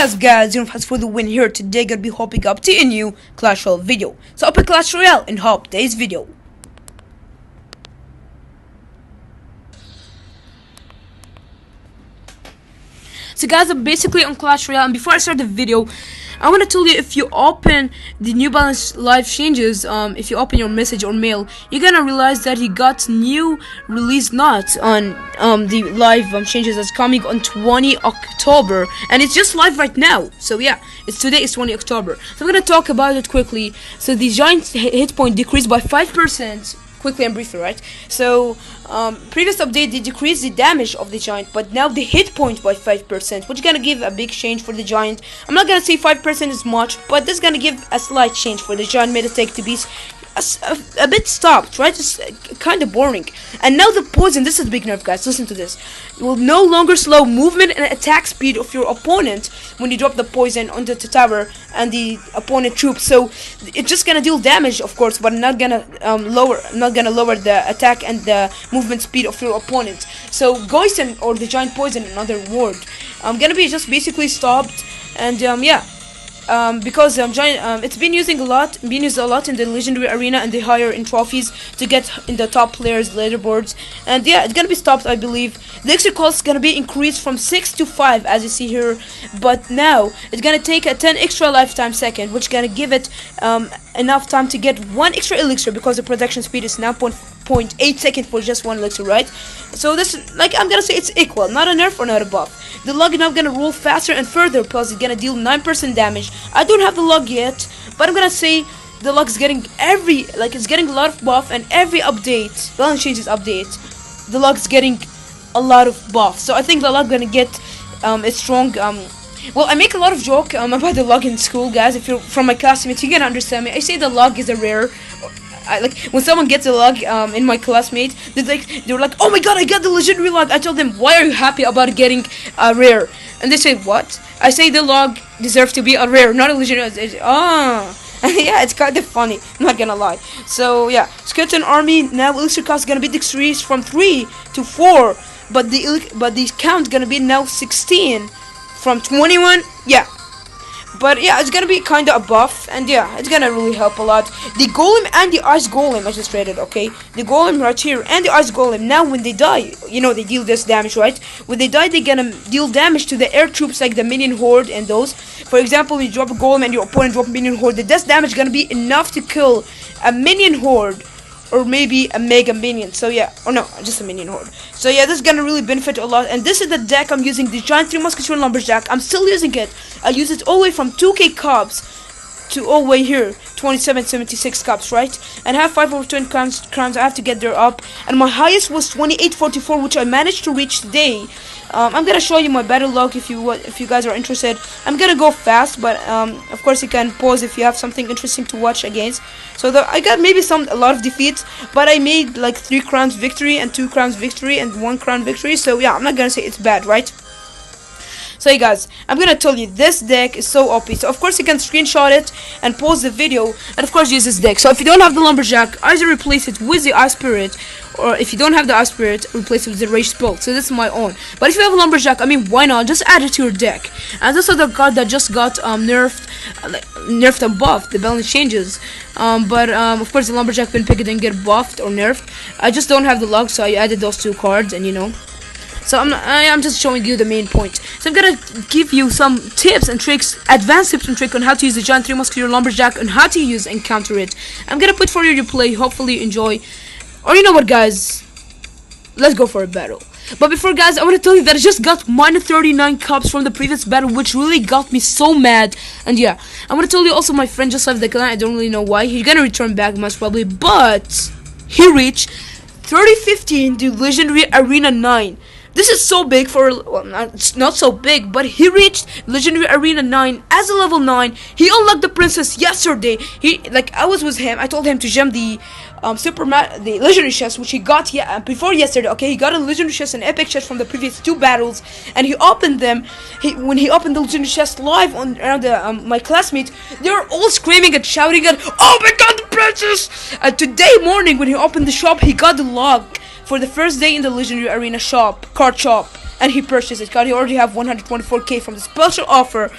Yes guys, NERFED for the win here. Today gonna be hopping up to a new Clash Royale video. So open Clash Royale and hop today's video. So guys, I'm basically on Clash Royale, and before I start the video, I want to tell you, if you open the New Balance live changes, if you open your message or mail, you're gonna realize that you got new release notes on the live changes that's coming on 20 October, and it's just live right now. So yeah, today is 20 October. So I'm gonna talk about it quickly. So the giant hit point decreased by 5%. Quickly and briefly, right? So previous update they decreased the damage of the giant, but now the hit point by 5%, which is gonna give a big change for the giant. I'm not gonna say 5% is much, but this is gonna give a slight change for the giant meta take to be a bit stopped, right? It's kind of boring. And now the poison, this is big nerf, guys. Listen to this. It will no longer slow movement and attack speed of your opponent when you drop the poison onto the tower and the opponent troops. So it's just gonna deal damage, of course, but not gonna lower the attack and the movement speed of your opponent. So GOISON, or the giant poison, another word, gonna be just basically stopped. And yeah. Because it's been used a lot in the legendary arena and the higher in trophies to get in the top players leaderboards, and yeah, it's gonna be stopped, I believe. The elixir cost is gonna be increased from 6 to 5, as you see here, but now it's gonna take a 10 extra lifetime second, which is gonna give it enough time to get 1 extra elixir, because the production speed is now 0.8 seconds for just 1 elixir, right? So this, like, I'm gonna say it's equal, not a nerf or not a buff. The log is now gonna roll faster and further, plus it's gonna deal 9% damage. I don't have the log yet, but I'm gonna say the log is getting it's getting a lot of buff, and every update, balance changes update, the log is getting a lot of buff. So I think the log gonna get a strong well, I make a lot of joke about the log in school, guys. If you're from my classmates, you can understand me. I say the log is a rare. Like when someone gets a log in my classmate, they're like, oh my god, I got the legendary log. I tell them, why are you happy about getting a rare? And they say, what? I say the log deserves to be a rare, not a legendary. Yeah, it's kind of funny, I'm not gonna lie. So yeah, skeleton army, now elixir cost is gonna be decreased from 3 to 4, but the count gonna be now 16 from 21. Yeah. But yeah, it's gonna be kind of a buff, and yeah, it's gonna really help a lot. The golem and the ice golem, I just traded, okay? The golem right here and the ice golem, now when they die, you know, they deal this damage, right? When they die, they're gonna deal damage to the air troops, like the minion horde and those. For example, when you drop a golem and your opponent drop a minion horde, the death damage is gonna be enough to kill a minion horde, or maybe a mega minion. So yeah, or no, just a minion horde. So yeah, this is gonna really benefit a lot. And this is the deck I'm using, the giant ThreeMuskets lumberjack. I'm still using it. I use it all the way from 2k cups to all the way here 2776 cups, right? And I have 5 over 20 crowns. I have to get there up, and my highest was 2844, which I managed to reach today. I'm gonna show you my battle log if you guys are interested. I'm gonna go fast, but of course you can pause if you have something interesting to watch against. So I got maybe a lot of defeats, but I made like 3 crowns victory and 2 crowns victory and 1 crown victory. So yeah, I'm not gonna say it's bad, right? So hey guys, I'm gonna tell you, this deck is so OP. So of course you can screenshot it and pause the video, and of course use this deck. So if you don't have the lumberjack, either replace it with the ice spirit, or if you don't have the ice spirit, replace it with the rage spell. So this is my own. But if you have a lumberjack, I mean, why not just add it to your deck? And this other card that just got nerfed and buffed, the balance changes. But of course the lumberjack pin pick didn't get buffed or nerfed. I just don't have the log, so I added those 2 cards, and you know. So I'm just showing you the main point. So I'm gonna give you some tips and tricks, advanced tips and tricks on how to use the giant ThreeMuskets lumberjack and how to use and counter it. I'm gonna put for you to play. Hopefully you enjoy. Or you know what, guys? Let's go for a battle. But before, guys, I want to tell you that I just got minus 39 cups from the previous battle, which really got me so mad. And yeah, I want to tell you also, my friend just left the clan. I don't really know why. He's gonna return back most probably, but he reached 3015 to legendary arena 9. This is so big for, well, it's not so big, but he reached legendary arena 9 as a level 9. He unlocked the princess yesterday. I was with him. I told him to gem the the legendary chest, which he got before yesterday. Okay, he got a legendary chest and epic chest from the previous 2 battles, and he opened them. When he opened the legendary chest live on around my classmates, they were all screaming and shouting at, "Oh my god, the princess!" Today morning when he opened the shop, he got the log for the first day in the legendary arena card shop. and he purchased it because he already have 124k from the special offer.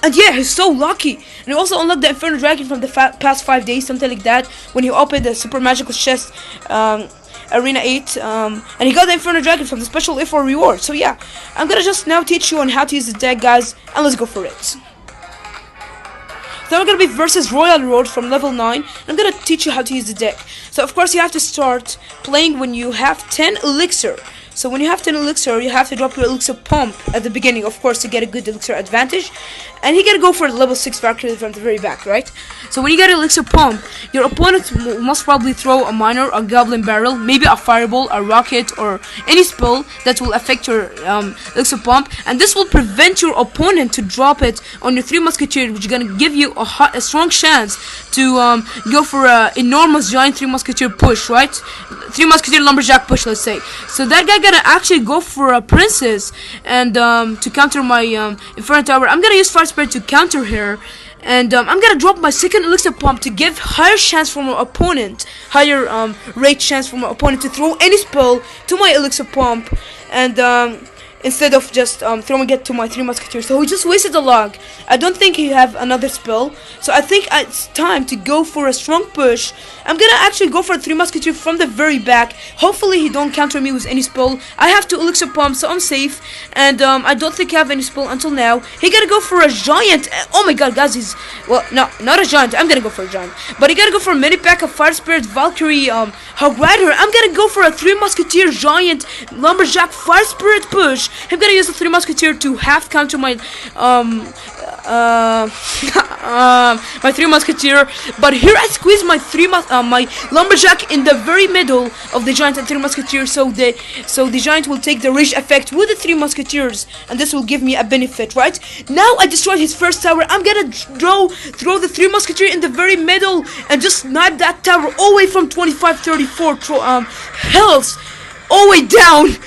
And yeah, he's so lucky. And he also unlocked the Inferno Dragon from the past 5 days, something like that, when he opened the Super Magical Chest Arena 8, and he got the Inferno Dragon from the special A4 reward. So yeah, I'm gonna just now teach you on how to use the deck, guys, and let's go for it. Then we're gonna be versus Royal Road from level 9. I'm gonna teach you how to use the deck. So of course you have to start playing when you have 10 elixir. So when you have 10 elixir, you have to drop your elixir pump at the beginning, of course, to get a good elixir advantage. And you gotta go for level 6 Valkyrie from the very back, right? So when you get elixir pump, your opponent must probably throw a miner, a goblin barrel, maybe a fireball, a rocket, or any spell that will affect your elixir pump. And this will prevent your opponent to drop it on your 3 musketeer, which is gonna give you a strong chance to go for a enormous giant 3 musketeer push, right? 3 musketeer lumberjack push, let's say. So that guy gonna actually go for a princess and to counter my Inferno Tower. I'm gonna use Fire Spirit to counter her, and I'm gonna drop my second elixir pump to give higher chance for my opponent, higher rate chance for my opponent to throw any spell to my elixir pump, and instead of just throwing it to my 3 musketeers. So he just wasted a log. I don't think he have another spell, so I think it's time to go for a strong push. I'm gonna actually go for a 3 musketeer from the very back. Hopefully he don't counter me with any spell. I have 2 elixir pumps, so I'm safe, and I don't think I have any spell until now. He gotta go for a giant. Oh my god, guys, he's, well, no, not a giant. I'm gonna go for a giant, but he gotta go for a mini pack of Fire Spirit, Valkyrie, Hog Rider. I'm gonna go for a 3 musketeer giant lumberjack Fire Spirit push. I'm gonna use the 3 musketeer to half counter my my 3 musketeer, but here I squeeze my my lumberjack in the very middle of the giant and 3 musketeer, so the giant will take the rage effect with the 3 musketeers, and this will give me a benefit. Right now I destroyed his first tower. I'm gonna throw the 3 musketeer in the very middle and just snipe that tower all the way from 2534 health all the way down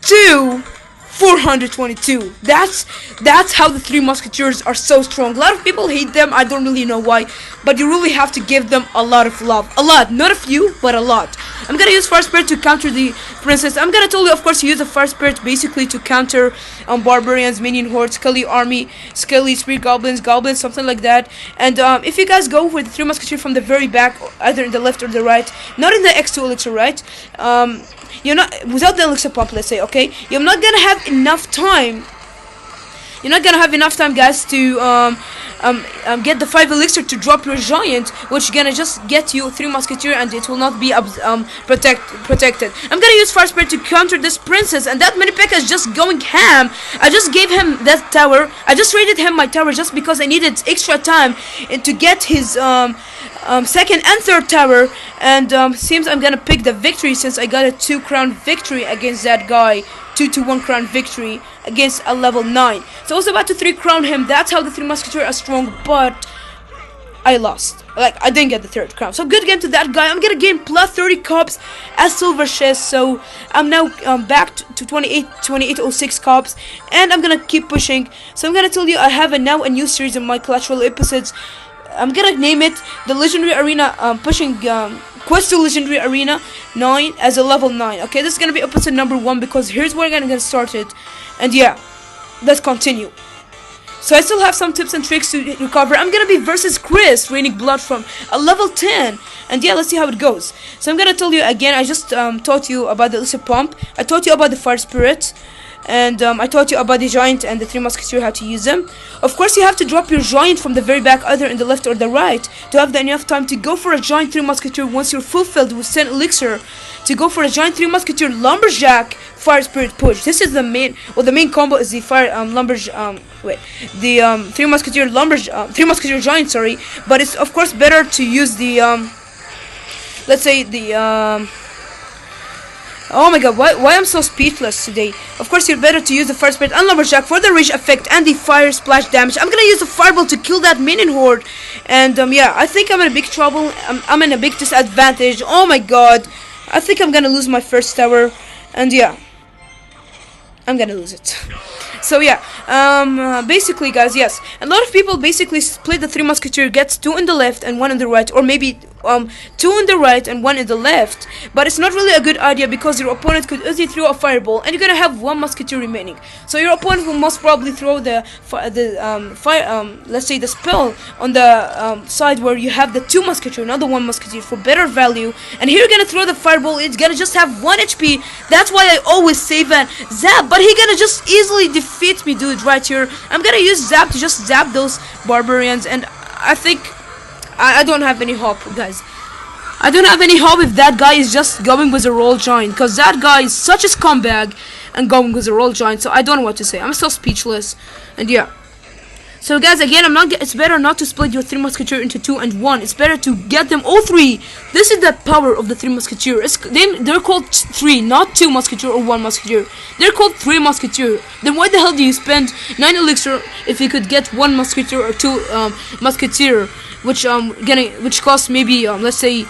to 422. That's how the 3 musketeers are so strong. A lot of people hate them. I don't really know why, but you really have to give them a lot of love. A lot, not a few, but a lot. I'm gonna use Fire Spirit to counter the princess. I'm gonna tell you, of course, you use the Fire Spirit basically to counter barbarians, minion hordes, skelly army, skelly spirit goblins, something like that. And if you guys go with the 3 musketeer from the very back, either in the left or the right, not in the X2 elixir, right? You're not, without the elixir pump, let's say, okay? You're not gonna have enough time. You're not gonna have enough time, guys, to get the 5 elixir to drop your giant, which is gonna just get you 3 musketeer, and it will not be protected. I'm gonna use Fire Spirit to counter this princess, and that mini P.E.K.K.A is just going ham. I just gave him that tower. I just raided him my tower just because I needed extra time to get his second and third tower, and seems I'm gonna pick the victory since I got a 2 crown victory against that guy. 2-1 crown victory against a level 9. So I was about to 3 crown him. That's how the 3 musketeers are strong, but I lost. Like, I didn't get the 3rd crown. So good game to that guy. I'm gonna gain plus 30 cups as silver chest. So I'm now back to 2806 cups, and I'm gonna keep pushing. So I'm gonna tell you, I have now a new series of my ClashRoyale episodes. I'm gonna name it the Legendary Arena, pushing Quest to Legendary Arena 9 as a level 9. Okay, this is gonna be episode number 1, because here's where I'm gonna get started. And yeah, let's continue. So I still have some tips and tricks to recover. I'm gonna be versus Chris, raining blood from a level 10. And yeah, let's see how it goes. So I'm gonna tell you again, I just taught you about the elixir pump. I taught you about the Fire Spirit. And I taught you about the giant and the 3 musketeers, how to use them. Of course, you have to drop your giant from the very back, either in the left or the right, to have enough time to go for a giant 3 musketeer once you're fulfilled with 10 elixir, to go for a giant 3 musketeer lumberjack Fire Spirit push. This is the main, well, the main combo is the fire the 3 musketeer 3 musketeer giant, sorry. But it's of course better to use the let's say the oh my god, why I'm so speechless today. Of course, you're better to use the Fire Spirit and Lumberjack for the rage effect and the fire splash damage. I'm gonna use the Fireball to kill that minion horde. And yeah, I think I'm in a big trouble. I'm in a big disadvantage. Oh my god. I think I'm gonna lose my first tower. And yeah, I'm gonna lose it. So yeah, basically guys, yes, a lot of people basically split the 3 musketeer, gets 2 in the left and 1 in the right, or maybe two on the right and one in the left, but it's not really a good idea because your opponent could easily throw a fireball and you're gonna have one musketeer remaining. So your opponent will most probably throw let's say the spell on the side where you have the two musketeer, not the one musketeer, for better value. And here you're gonna throw the fireball, it's gonna just have 1 HP. That's why I always save and zap, but he gonna just easily defeat me, dude, right here. I'm gonna use zap to just zap those barbarians, and I think I don't have any hope, guys. I don't have any hope if that guy is just going with a roll giant, because that guy is such a scumbag and going with a roll giant. So I don't know what to say. I'm still speechless. And yeah. So guys, again, it's better not to split your 3 musketeer into 2 and 1. It's better to get them all 3. This is the power of the 3 musketeer. They're called 3, not 2 musketeer or 1 musketeer. They're called 3 musketeer. Then why the hell do you spend 9 elixir if you could get 1 musketeer or 2 musketeer, which costs maybe let's say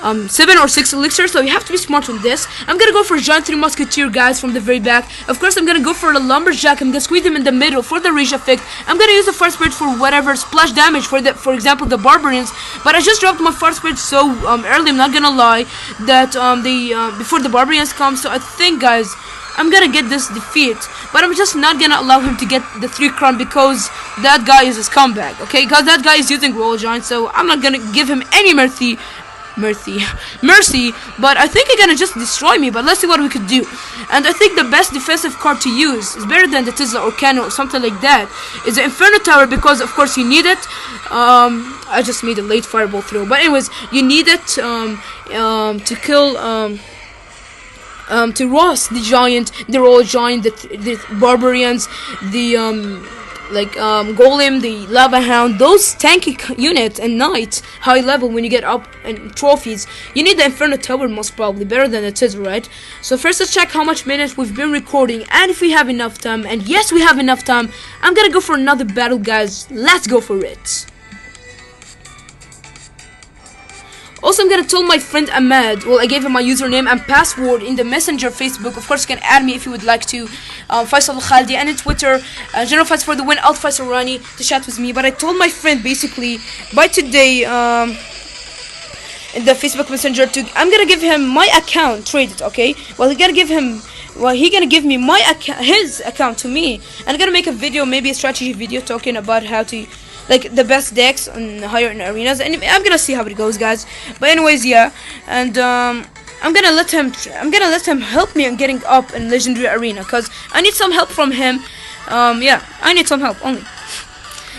7 or 6 elixir? So you have to be smart on this. I'm gonna go for giant 3 musketeer, guys, from the very back. Of course, I'm gonna go for the lumberjack. I'm gonna squeeze him in the middle for the rage effect. I'm gonna use the fire spirit for whatever splash damage for example the barbarians. But I just dropped my fire spirit so early, I'm not gonna lie, that before the barbarians come. So I think, guys, I'm gonna get this defeat, but I'm just not gonna allow him to get the 3 crown because that guy is a scumbag. Okay, because that guy is using roll giant, so I'm not gonna give him any mercy, but I think he's gonna just destroy me. But let's see what we could do. And I think the best defensive card to use is better than the Tesla or Cannon or something like that is the Inferno Tower, because of course you need it. I just made a late fireball throw, but anyways, you need it to kill to Ross the giant, the roll giant, the barbarians, the golem, the lava hound, those tanky units and knight high level. When you get up and trophies, you need the Inferno Tower most probably, better than the Tesla, right? So first let's check how much minutes we've been recording and if we have enough time. And yes, we have enough time. I'm gonna go for another battle, guys. Let's go for it. Also, I'm gonna tell my friend Ahmad, well, I gave him my username and password in the Messenger Facebook. Of course, you can add me if you would like to. Faisal Khaldi, and in Twitter, General Fights for the Win, Alt Faisal Rani, to chat with me. But I told my friend basically by today in the Facebook Messenger I'm gonna give him my account, trade it, okay? Well, he gonna give me my his account to me, and I'm gonna make a video, maybe a strategy video, talking about how to, like, the best decks on higher in arenas, and I'm gonna see how it goes, guys. But anyways, yeah, and I'm gonna let him help me in getting up in legendary arena, cause I need some help from him. Yeah, I need some help only.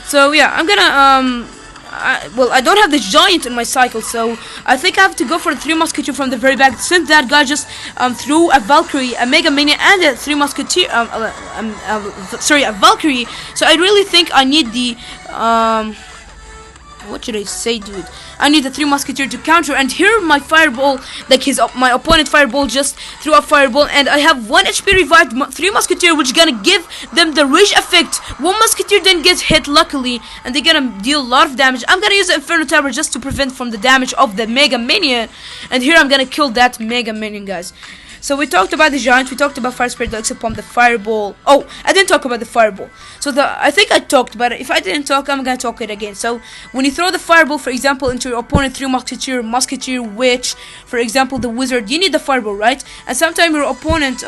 So yeah, I'm gonna I don't have the giant in my cycle, so I think I have to go for the 3 musketeer from the very back, since that guy just threw a Valkyrie, a Mega Minion, and a 3 musketeer, sorry, a Valkyrie. So I really think I need the what should I say, dude? I need the 3 musketeer to counter. And here my fireball, like my opponent fireball just threw a fireball, and I have 1 HP revived 3 musketeer, which gonna give them the rage effect. 1 musketeer then gets hit luckily, and they're gonna deal a lot of damage. I'm gonna use the Inferno Tower just to prevent from the damage of the Mega Minion, and here I'm gonna kill that Mega Minion, guys. So we talked about the giant, we talked about fire spirit, the elixir pump, the fireball. Oh, I didn't talk about the fireball. So I think I talked about it. If I didn't talk, I'm gonna talk it again. So when you throw the fireball, for example, into your opponent, 3 musketeer, witch, for example, the wizard, you need the fireball, right? And sometimes your opponent,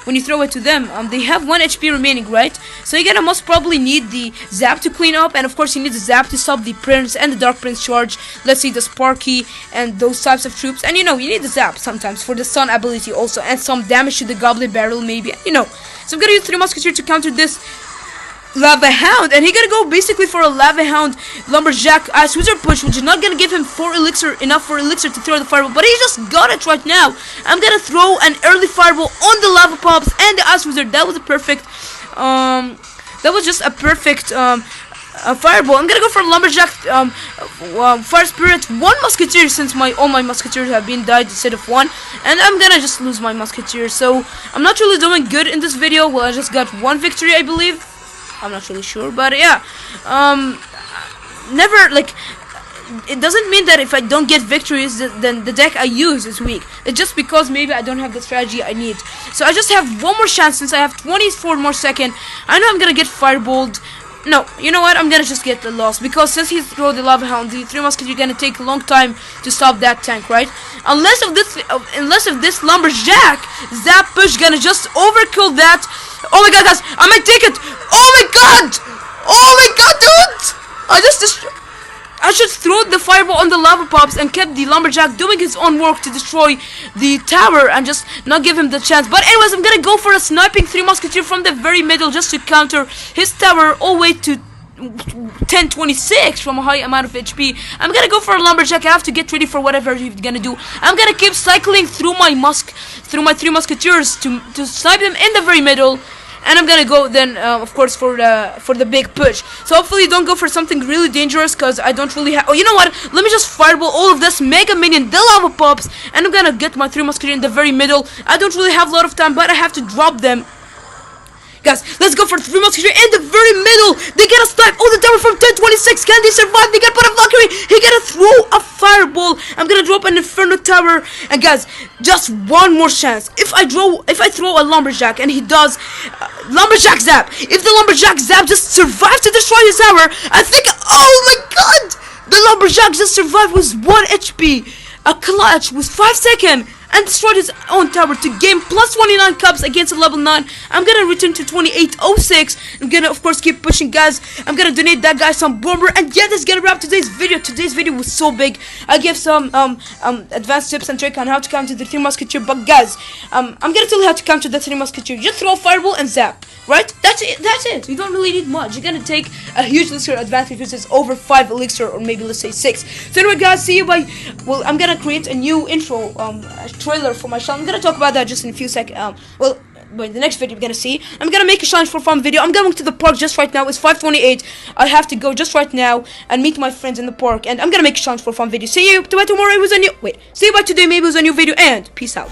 when you throw it to them, they have 1 HP remaining, right? So you're gonna most probably need the zap to clean up, and of course you need the zap to stop the prince and the dark prince charge. Let's see, the sparky and those types of troops. And you know, you need the zap sometimes for the sun ability also, and some damage to the goblin barrel maybe, you know. So I'm gonna use 3 musketeer to counter this lava hound, and he's gonna go basically for a lava hound lumberjack ice wizard push, which is not gonna give him enough for elixir to throw the fireball, but he just got it right now. I'm gonna throw an early fireball on the lava pumps and the ice wizard. That was a perfect fireball. I'm gonna go for lumberjack, fire spirit, 1 musketeer, since all my musketeers have been died instead of 1, and I'm gonna just lose my musketeer. So I'm not really doing good in this video. Well, I just got 1 victory, I believe. I'm not really sure, but yeah, never, like, it doesn't mean that if I don't get victories, then the deck I use is weak. It's just because maybe I don't have the strategy I need. So I just have 1 more chance, since I have 24 more seconds. I know I'm gonna get fireballed. No, you know what? I'm gonna just get the loss because since he threw the lava hound, the 3Muskets, you're gonna take a long time to stop that tank, right? Unless if this lumberjack zap push gonna just overkill that. Oh my god, guys! I might take it. Oh my god! Oh my god, dude! I just threw the fireball on the lava pops and kept the lumberjack doing his own work to destroy the tower and just not give him the chance. But anyways, I'm gonna go for a sniping 3Musketeer from the very middle just to counter his tower all the way to 1026 from a high amount of HP. I'm gonna go for a lumberjack. I have to get ready for whatever he's gonna do. I'm gonna keep cycling through my 3Musketeers to snipe them in the very middle. And I'm gonna go then, of course, for the big push. So hopefully, don't go for something really dangerous, cause I don't really have. Oh, you know what? Let me just fireball all of this mega minion, the lava pops, and I'm gonna get my 3Musketeer in the very middle. I don't really have a lot of time, but I have to drop them. Guys, let's go for 3Musketeer in the very middle. They get a snipe. Oh, the tower from 1026. Can they survive? They get put a Valkyrie. He gotta throw a fireball. I'm gonna drop an Inferno tower. And guys, just one more chance. If I throw a lumberjack and he does lumberjack zap. If the lumberjack zap just survives to destroy his tower, I think. Oh my god! The lumberjack just survived with 1 HP. A clutch with 5 seconds. And destroyed his own tower to gain plus 29 cups against a level 9. I'm gonna return to 2806. I'm gonna of course keep pushing, guys. I'm gonna donate that guy some bomber. And yeah, that's gonna wrap today's video. Today's video was so big. I gave some advanced tips and tricks on how to counter the 3Musketeer. But guys, I'm gonna tell you how to counter the 3Musketeer. Just throw a fireball and zap. Right? That's it. You don't really need much. You're gonna take a huge elixir advantage, which is over 5 elixir, or maybe let's say 6. So anyway, guys, see you by. Well, I'm gonna create a new intro trailer for my channel. I'm gonna talk about that just in a few seconds. Well, the next video you're gonna see. I'm gonna make a challenge for fun video. I'm going to the park just right now. It's 5:28. I have to go just right now and meet my friends in the park, and I'm gonna make a challenge for fun video. See you by tomorrow. See you by today. Maybe it was a new video, and peace out.